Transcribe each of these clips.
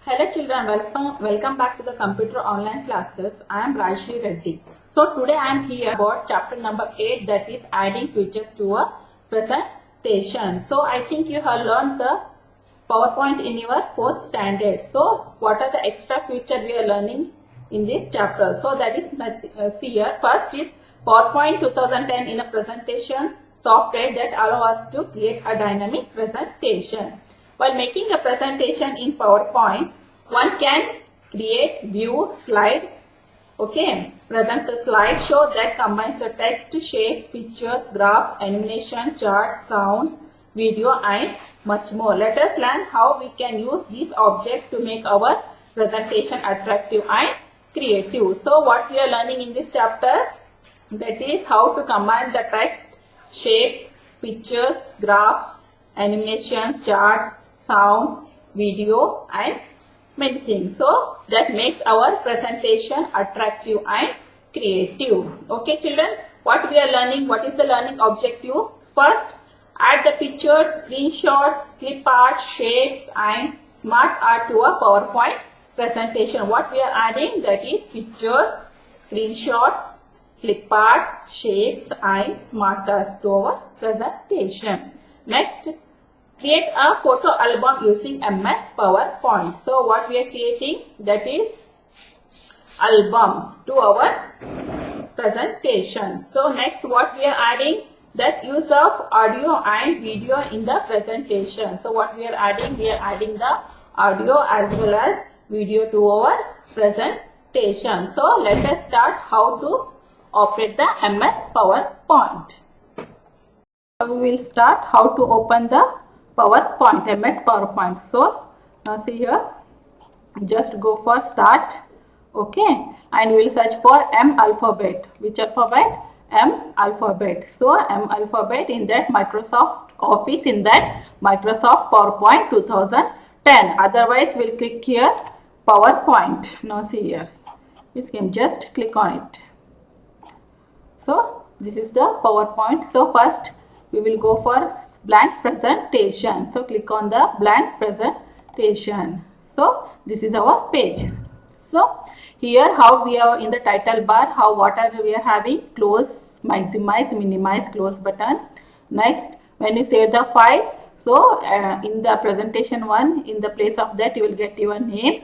Hello children, welcome back to the computer online classes. I am Rajshri Reddy. So today I am here about chapter number 8, that is adding features to a presentation. So I think you have learned the PowerPoint in your 4th standard. So what are the extra features we are learning in this chapter? So that is see here. First is PowerPoint 2010 in a presentation software that allows us to create a dynamic presentation. While making a presentation in PowerPoint, one can create, view, slide, present the slideshow that combines the text, shapes, pictures, graphs, animation, charts, sounds, video and much more. Let us learn how we can use these objects to make our presentation attractive and creative. So what we are learning in this chapter, that is how to combine the text, shapes, pictures, graphs, animation, charts, sounds, video and many things. So that makes our presentation attractive and creative. Okay children, what we are learning, what is the learning objective? First, add the pictures, screenshots, clip art, shapes and smart art to a PowerPoint presentation. What we are adding, that is pictures, screenshots, clip art, shapes and smart arts to our presentation. Next, create a photo album using MS PowerPoint. So what we are creating, that is album to our presentation. So next, what we are adding, that use of audio and video in the presentation. So what we are adding the audio as well as video to our presentation. So let us start how to operate the MS PowerPoint. We will start how to open the PowerPoint, MS PowerPoint. So now see here, just go for start, and we will search for M alphabet. Which alphabet? M alphabet. So M alphabet in that Microsoft Office, in that Microsoft PowerPoint 2010. Otherwise we will click here PowerPoint. Now see here, this can just click on it. So this is the PowerPoint. So first we will go for blank presentation. So click on the blank presentation. So this is our page. So here how we are in the title bar, what are we are having? Close, maximize, minimize, close button. Next, when you save the file, so in the presentation one, in the place of that you will get your name.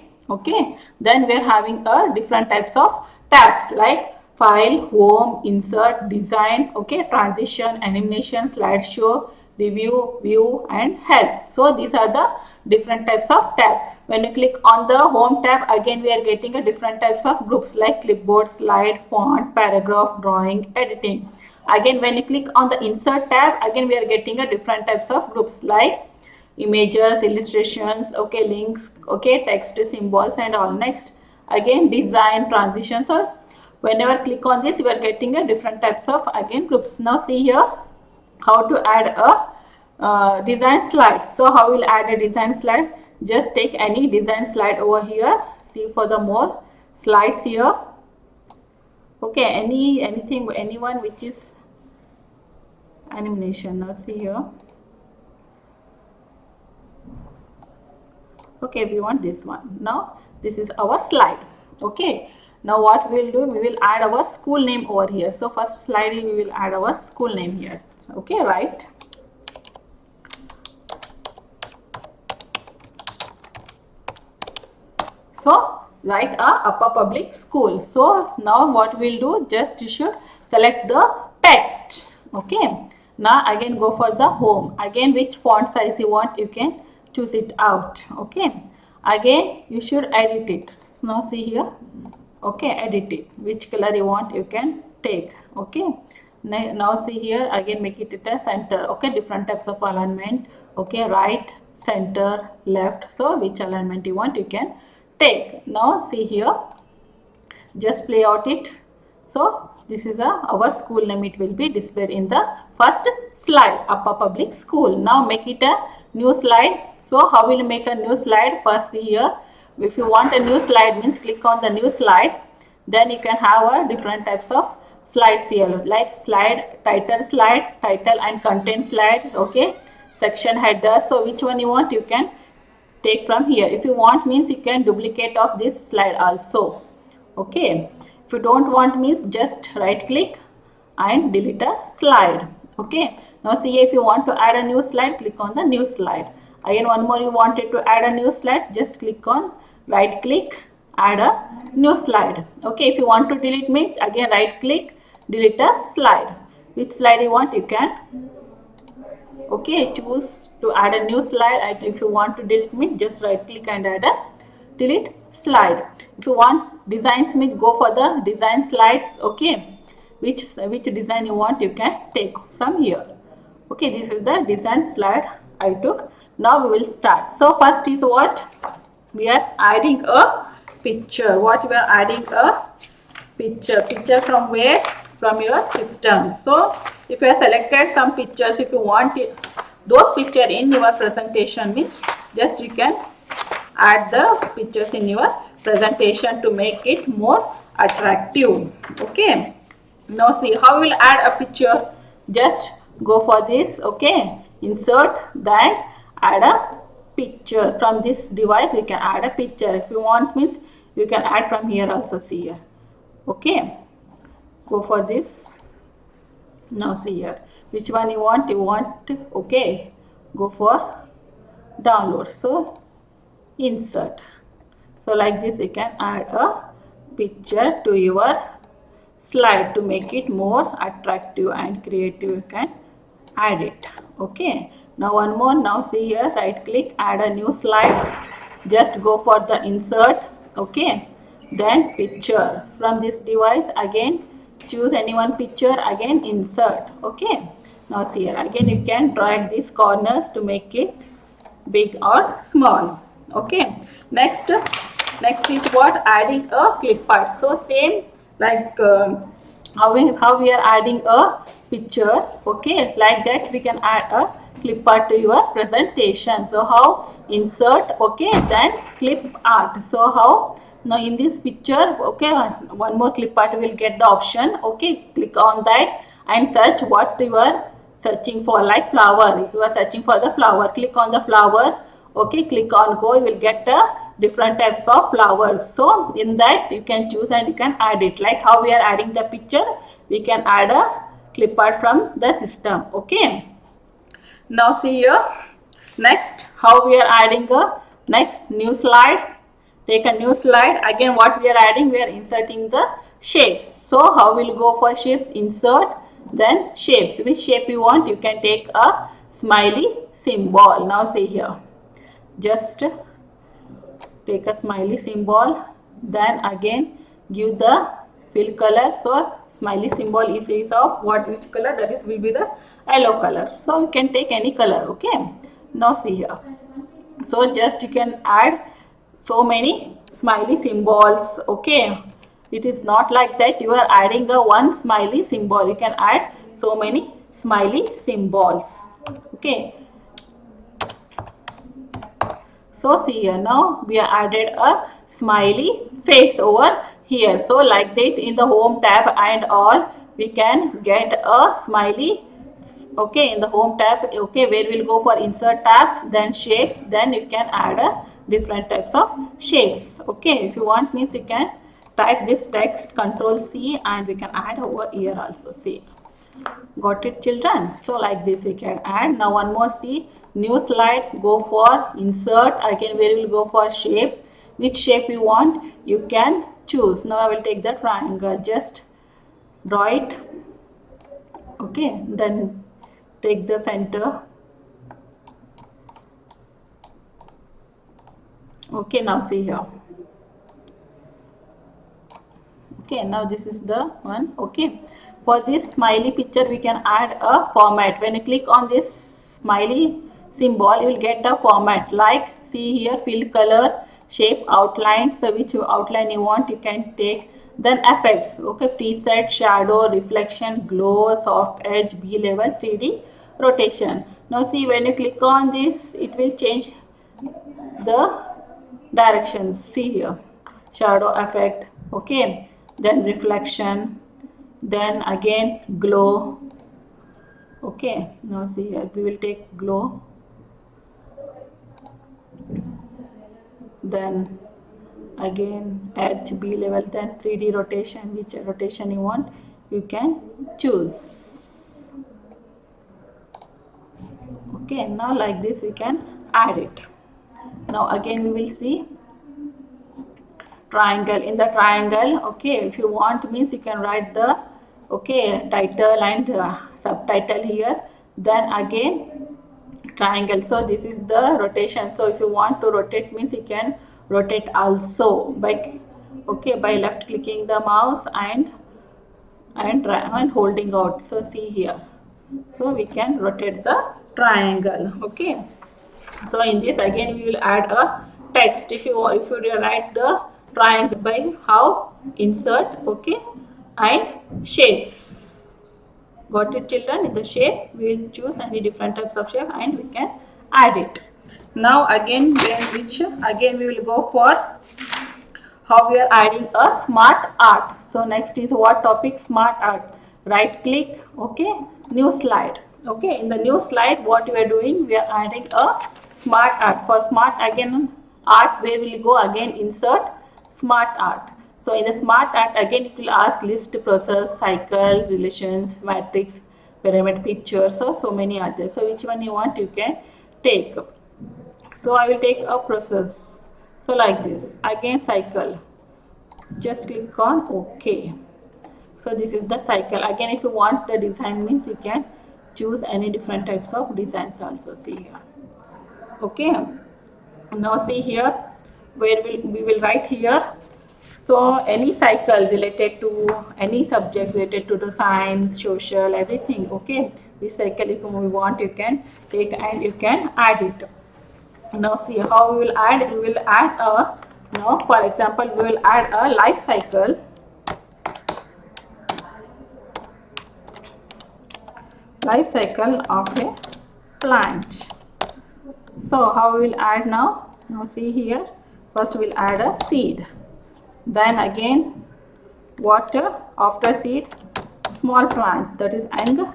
Then we are having different types of tabs like file, home, insert, design, transition, animation, slideshow, review, view and help. So these are the different types of tabs. When you click on the home tab, again we are getting a different types of groups like clipboard, slide, font, paragraph, drawing, editing. Again when you click on the insert tab, again we are getting a different types of groups like images, illustrations, links, text, symbols and all. Next, again design, transitions, or whenever click on this, we are getting a different types of groups. Now see here how to add a design slide. So how we'll add a design slide? Just take any design slide over here. See for the more slides here. Anyone which is animation. Now see here. We want this one. Now this is our slide. Now what we will do, we will add our school name over here. So first slide we will add our school name here. Right. So write a upper public school. So now what we will do, just you should select the text. Now again go for the home. Again which font size you want, you can choose it out. Again you should edit it. So now see here. Edit it. Which color you want, you can take. Now see here, again make it a center. Different types of alignment. Right, center, left. So which alignment you want, you can take. Now see here, just play out it. So this is our school name. It will be displayed in the first slide, upper public school. Now make it a new slide. So how will you make a new slide? First see here, if you want a new slide, means click on the new slide. Then you can have different types of slides here, like slide, title and content slide, section header. So which one you want, you can take from here. If you want means you can duplicate of this slide also. Okay, if you don't want means just right click and delete a slide. Okay, now see, if you want to add a new slide, click on the new slide. Again, one more, you wanted to add a new slide, just click on right click, add a new slide. Okay, if you want to delete means again right click, delete a slide. Which slide you want, you can choose to add a new slide. And if you want to delete means just right click and add a delete slide. If you want designs means go for the design slides. Okay, which design you want, you can take from here. Okay, this is the design slide I took. Now we will start. So first is what? We are adding a picture. What we are adding a picture. Picture from where? From your system. So if you have selected some pictures, if you want those picture in your presentation means just you can add the pictures in your presentation to make it more attractive. Okay, now see how we will add a picture. Just go for this. Okay, insert, then add a picture. From this device we can add a picture. If you want means you can add from here also. See here. Okay, go for this. Now see here, which one you want. Okay, go for download. So insert. So like this you can add a picture to your slide to make it more attractive and creative. You can add it. Okay, now one more. Now see here, right click, add a new slide. Just go for the insert. Okay, then picture. From this device again choose any one picture, again insert. Okay, now see here, again you can drag these corners to make it big or small. Okay, next is what? Adding a clip art. So same like how we are adding a picture. Okay, like that we can add a clip art to your presentation. So how? Insert. Okay, then clip art. So how? Now in this picture, okay, one more clip art will get the option. Okay, click on that and search what you are searching for, like flower. You are searching for the flower, click on the flower. Okay, click on go, you will get a different type of flowers. So in that you can choose and you can add it. Like how we are adding the picture, we can add a clip art from the system. Okay, now see here, next how we are adding a next new slide. Take a new slide. Again what we are adding, we are inserting the shapes. So how we'll go for shapes? Insert, then shapes. Which shape you want, you can take a smiley symbol. Now see here, just take a smiley symbol, then again give the fill color. So smiley symbol is of which color? That is will be the yellow color. So you can take any color. Okay, now see here, so just you can add so many smiley symbols. Okay, it is not like that you are adding a one smiley symbol, you can add so many smiley symbols. Okay, so see here, now we have added a smiley face over here. So like that in the home tab and all we can get a smiley. Okay, in the home tab, okay, where we'll go for insert tab, then shapes, then you can add a different types of shapes. Okay, if you want means you can type this text, Control C, and we can add over here also. See, got it children? So like this we can add. Now one more, see, new slide, go for insert. Again where we will go for shapes. Which shape you want, you can choose. Now I will take the triangle, just draw it. Okay, then take the center. Okay, now see here. Okay, now this is the one. Okay, for this smiley picture we can add a format. When you click on this smiley symbol, you will get a format. Like see here, fill color, shape, outline. So which outline you want, you can take. Then effects. Okay, preset, shadow, reflection, glow, soft edge, B level, 3D rotation. Now see, when you click on this, it will change the directions. See here, shadow effect. Okay, then reflection, then again glow. Okay, now see here, we will take glow. then again edge B level, then 3D rotation. Which rotation you want, you can choose. Okay, now like this we can add it. Now again we will see triangle. In the triangle, okay, if you want means you can write the title and subtitle here, then again triangle. So this is the rotation. So if you want to rotate means you can rotate also by left clicking the mouse and holding out. So see here, so we can rotate the triangle. Okay, so in this again we will add a text. If you write the triangle by how insert, okay, and shapes. Got it, children? In the shape we will choose any different types of shape and we can add it. Now again we will go for how we are adding a smart art. So next is what topic? Smart art. Right click, okay, new slide. Okay, in the new slide what we are doing, we are adding a smart art. For smart again art, where will go? Again insert smart art. So in the smart art again it will ask list, process, cycle, relations, matrix, pyramid, picture. So many are there. So which one you want you can take. So I will take a process. So like this, again cycle, just click on OK. So this is the cycle. Again if you want the design means you can choose any different types of designs also. See here. Okay, now see here where we will write here. So any cycle related to any subject related to the science, social, everything. Okay, this cycle if you want you can take and you can add it. Now see how we will add. We will add a, now for example we will add a life cycle. Life cycle of a plant. So how we will add now? Now see here, first we will add a seed, then again water, after seed small plant, that is young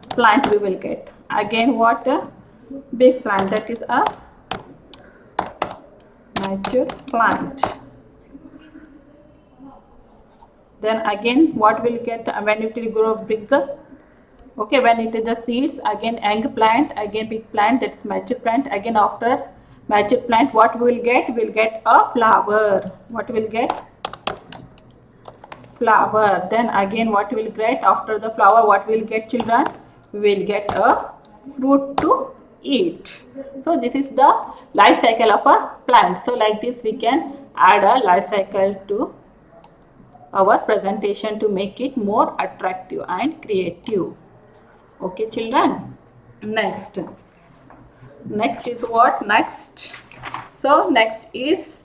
plant we will get, again water, big plant, that is a mature plant. Then again what will get when it will grow bigger? Okay, when it is the seeds, again young plant, again big plant, that's mature plant. Again after mature plant what we will get? We will get a flower. What will get? Flower. Then again what we will get after the flower? What we will get, children? We will get a fruit to eat. So this is the life cycle of a plant. So like this we can add a life cycle to our presentation to make it more attractive and creative. Okay, children. Next is what? Next. So next is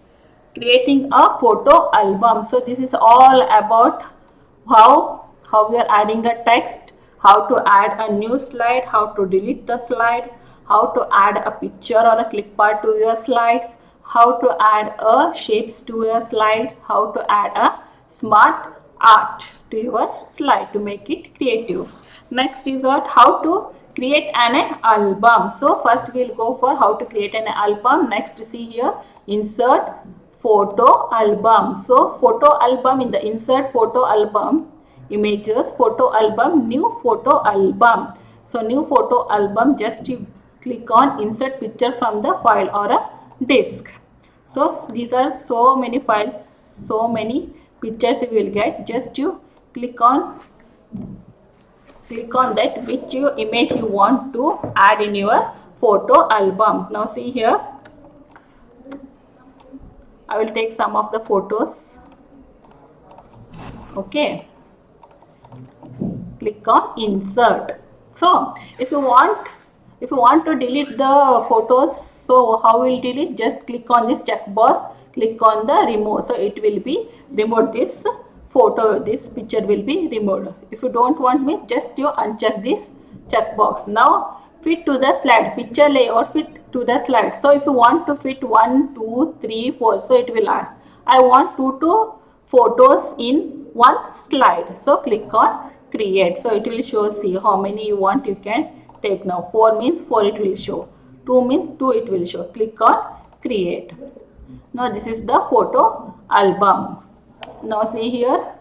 creating a photo album. So this is all about how we are adding a text, how to add a new slide, how to delete the slide, how to add a picture or a clip art to your slides, how to add a shapes to your slides, how to add a smart art to your slide to make it creative. Next is what? How to create an album. So first we will go for how to create an album. Next see here, insert photo album. So photo album, in the insert photo album, images, photo album, new photo album. So new photo album, just you click on insert picture from the file or a disk. So these are so many files, so many pictures you will get. Just you click on that which image you want to add in your photo album. Now see here, I will take some of the photos. Okay, click on insert. So if you want to delete the photos, so how will delete? Just click on this check box, click on the remove. So it will be removed, this photo, this picture will be removed. If you don't want me, just you uncheck this check box. Now fit to the slide, picture layout fit to the slide. So if you want to fit 1, 2, 3, 4, so it will ask, I want 2 photos in one slide. So click on create. So it will show, see how many you want you can take. Now 4 means 4 it will show, 2 means 2 it will show. Click on create. Now this is the photo album. Now see here,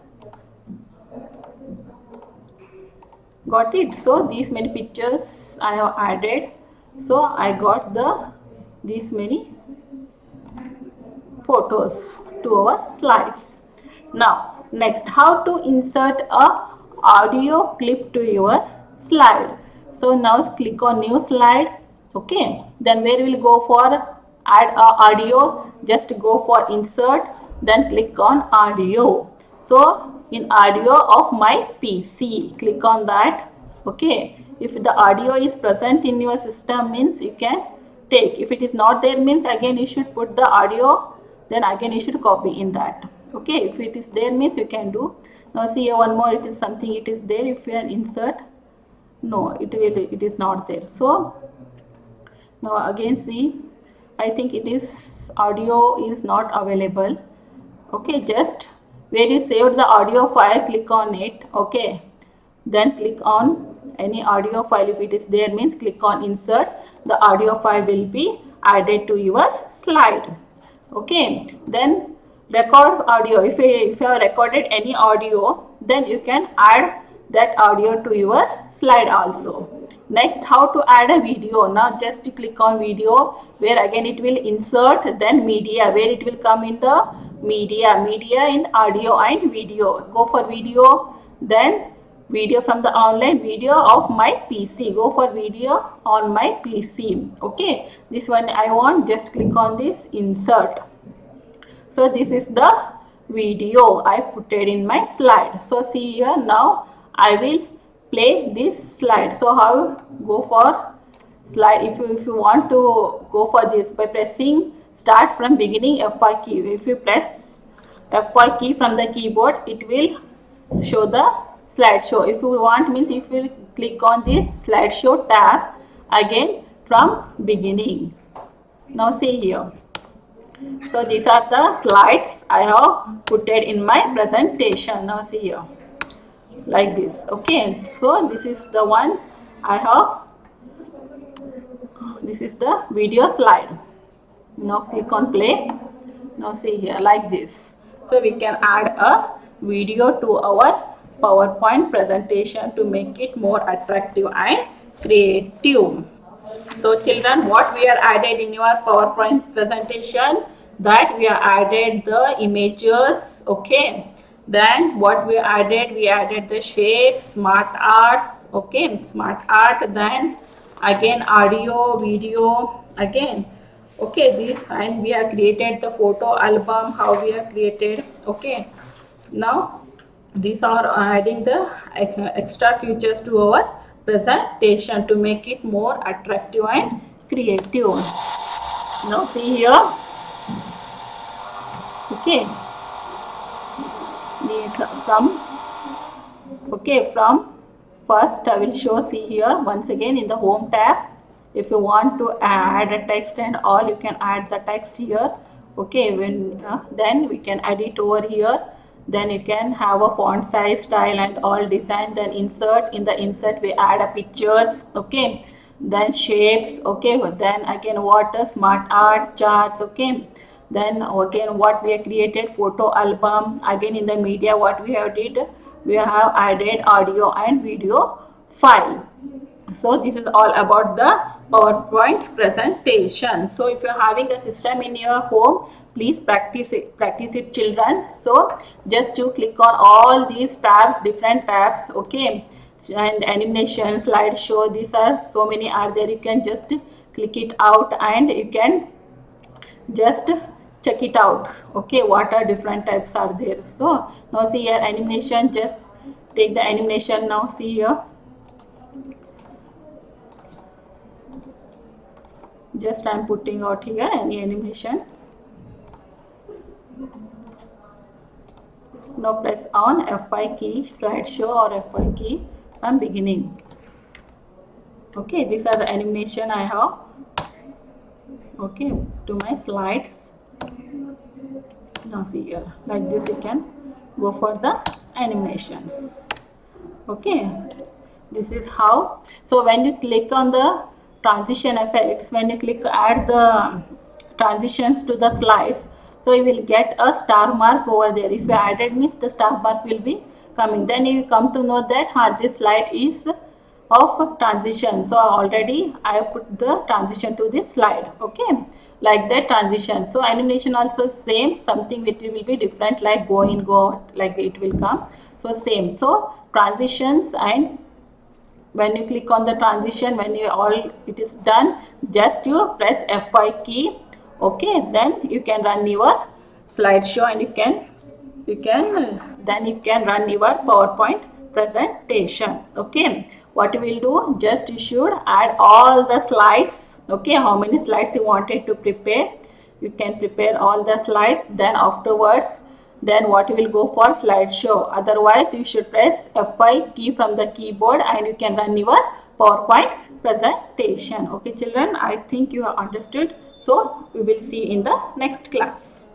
got it. So these many pictures I have added, so I got these many photos to our slides. Now next, how to insert a audio clip to your slide. So now click on new slide. Okay, then where will go for add audio, just go for insert, then click on audio. So in audio of my PC, click on that. Okay, if the audio is present in your system means you can take, if it is not there means again you should put the audio, then again you should copy in that. Okay, if it is there means you can do. Now see here one more, it is something, it is there, if you are insert, no, it is not there. So now again see, I think it is audio is not available. Okay, just where you saved the audio file, click on it. Okay, then click on any audio file, if it is there means click on insert, the audio file will be added to your slide. Okay, then record audio, if you have recorded any audio, then you can add that audio to your slide also. Next, how to add a video. Now just click on video, where again it will insert, then media, where it will come in the media in audio and video. Go for video, then video from the online, video of my PC, go for video on my PC. Okay, this one I want, just click on this insert. So this is the video I put it in my slide. So see here, now I will play this slide. So how go for slide, if you want to go for this, by pressing start from beginning F5 key. If you press F5 key from the keyboard, it will show the slideshow. If you want means, if you click on this slideshow tab, again from beginning. Now see here. So these are the slides I have put it in my presentation. Now see here, like this. Okay, so this is the one I have, this is the video slide. Now click on play. Now see here, like this. So we can add a video to our PowerPoint presentation to make it more attractive and creative. So children, what we are added in your PowerPoint presentation, that we are added the images. Okay, then what we added the shapes, smart arts. Okay, smart art, then again audio, video again. Okay, this, and we have created the photo album, how we have created. Okay, now these are adding the extra features to our presentation to make it more attractive and creative. Now see here. Okay, these from, okay, from first I will show, see here once again in the home tab. If you want to add a text and all, you can add the text here. Okay, when then we can add it over here. Then you can have a font size, style and all design. Then insert, in the insert we add a pictures. Okay, then shapes. Okay, then again what a smart art, charts. Okay, then again what we have created, photo album. Again in the media what we have did, we have added audio and video file. So this is all about the PowerPoint presentation. So if you are having a system in your home, please practice it children. So just to click on all these tabs, different tabs. Okay, and animation, slideshow, these are so many are there. You can just click it out and you can just check it out. Okay, what are different types are there. So now see here, animation, just take the animation. Now see here, just I am putting out here any animation. Now press on F5 key, slideshow or F5 key from beginning. Okay, these are the animation I have. Okay, to my slides. Now see here, like this you can go for the animations. Okay, this is how. So when you click on the transition effects, when you click add the transitions to the slides, so you will get a star mark over there. If you added means the star mark will be coming. Then you come to know that this slide is of transition. So already I put the transition to this slide. Okay, like that transition. So animation also same, something which will be different, like go in, go out, like it will come. So same. So transitions, and when you click on the transition, when you all it is done, just you press F5 key. Okay, then you can run your slideshow, and you can then you can run your PowerPoint presentation. Okay, what you will do, just you should add all the slides. Okay, how many slides you wanted to prepare, you can prepare all the slides. Then afterwards, then what you will go for slideshow. Otherwise you should press F5 key from the keyboard, and you can run your PowerPoint presentation. Okay children, I think you have understood. So we will see in the next class.